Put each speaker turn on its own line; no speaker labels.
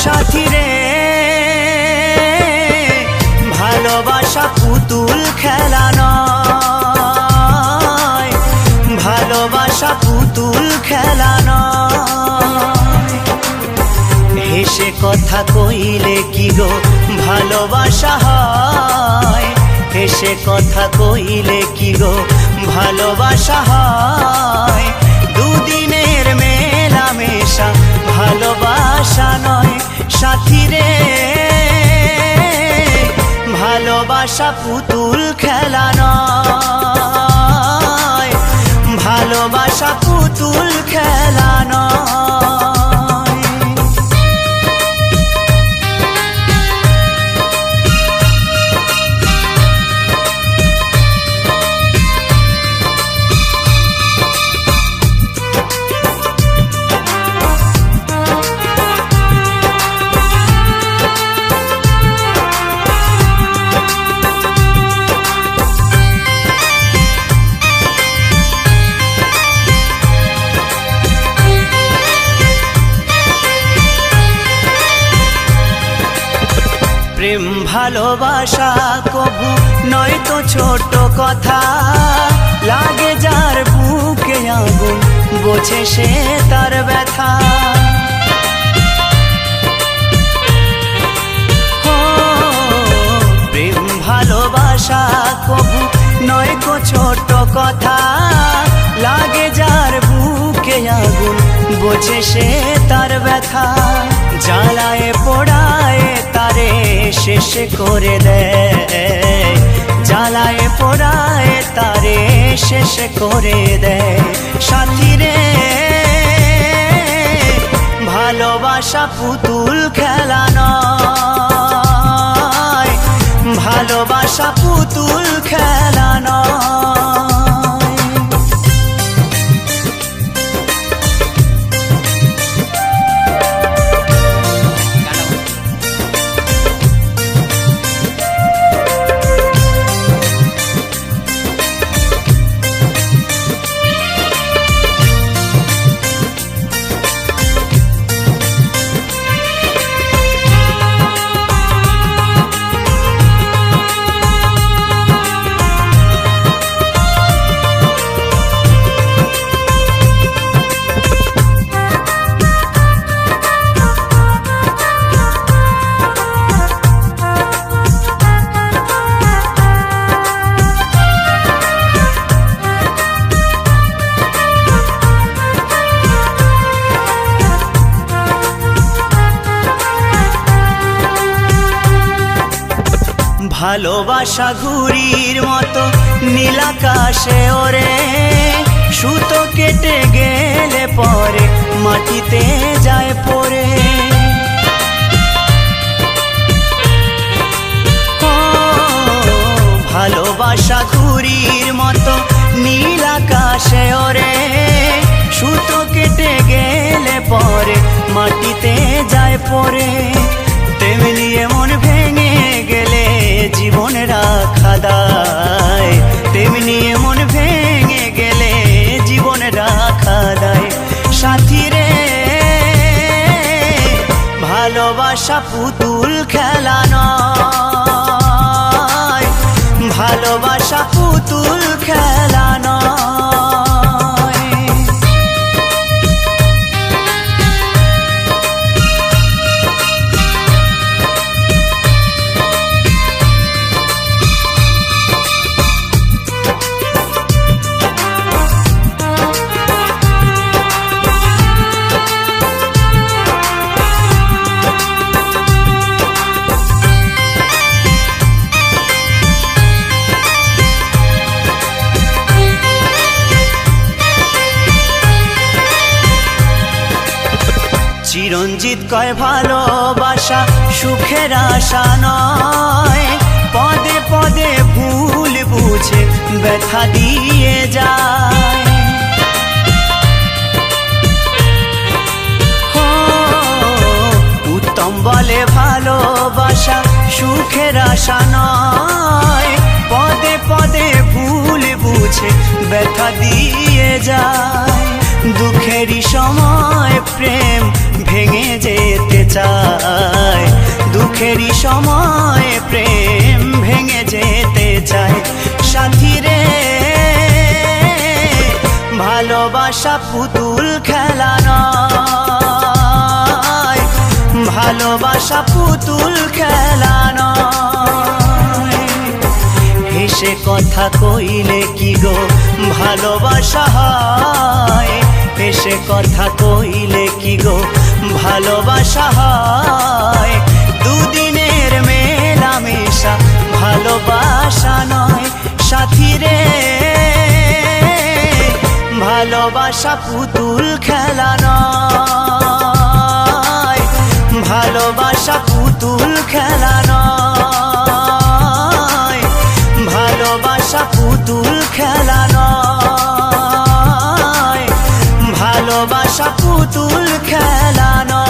সাথী রে ভালোবাসা পুতুল খেলা নয়, ভালোবাসা পুতুল খেলা নয়। হেসে কথা কইলে কি গো ভালোবাসা হয়, হেসে কথা কইলে কি গো ভালোবাসা হয়। দুদিনের মেলামেশা ভালোবাসা নয় সাথী রে, ভালোবাসা পুতুল খেলা নয়, ভালোবাসা পুতুল খেলা নয়। প্রেম ভালোবাসা কবু নয় তো ছোট কথা, লাগে যার বুকে আগুন বোঝে সে তার ব্যথা। প্রেম ভালোবাসা কবু নয় তো ছোট কথা, লাগে যার বুকে আগুন বোঝে সে তার ব্যথা। জ্বালায় পোড়ায় তারে শেষ করে দেয়, জ্বালায় পোড়ায় তারে শেষ করে দেয় সাথী রে, ভালোবাসা পুতুল খেলা নয়, ভালোবাসা পুতুল খেলা নয়। ভালোবাসা ঘুড়ির মতো নীল আকাশে ওরে, সুতো কেটে গেলে পরে মাটিতে যায় পড়ে। ভালোবাসা ঘুড়ির মতো নীল আকাশে ওরে, সুতো কেটে গেলে পরে মাটিতে যায় পড়ে। তেমনি মন ভেঙে গেলে জীবন রাখা দায়, তেমনি মন ভেঙে গেলে জীবন রাখা দায় সাথী রে, ভালোবাসা পুতুল খেলা নয়, ভালোবাসা পুতুল খেলা নয়। চিরঞ্জিত কয় ভালোবাসা সুখের আশা নয়, পদে পদে ভুল বুঝে ব্যথা দিয়ে যায়। উত্তম বলে ভালোবাসা সুখের আশা নয়, পদে পদে ভুল বুঝে ব্যথা দিয়ে যায়। দুঃখেরই সময় প্রেম ভেঙে যেতে চায়, দুঃখেরই সময় প্রেম ভেঙে যেতে চায়। সাথী রে ভালোবাসা পুতুল খেলা নয়, ভালোবাসা পুতুল খেলা নয়। হেসে কথা কইলে কি গো ভালোবাসা হয়, হেসে কথা কইলে কি গো ভালোবাসা হয়। দুদিনের মেলামেশা ভালোবাসা নয়। সাথী রে ভালোবাসা পুতুল খেলা নয়, ভালোবাসা পুতুল খেলা নয়, ভালোবাসা পুতুল খেলা নয়, ভালোবাসা পুতুল খেলা।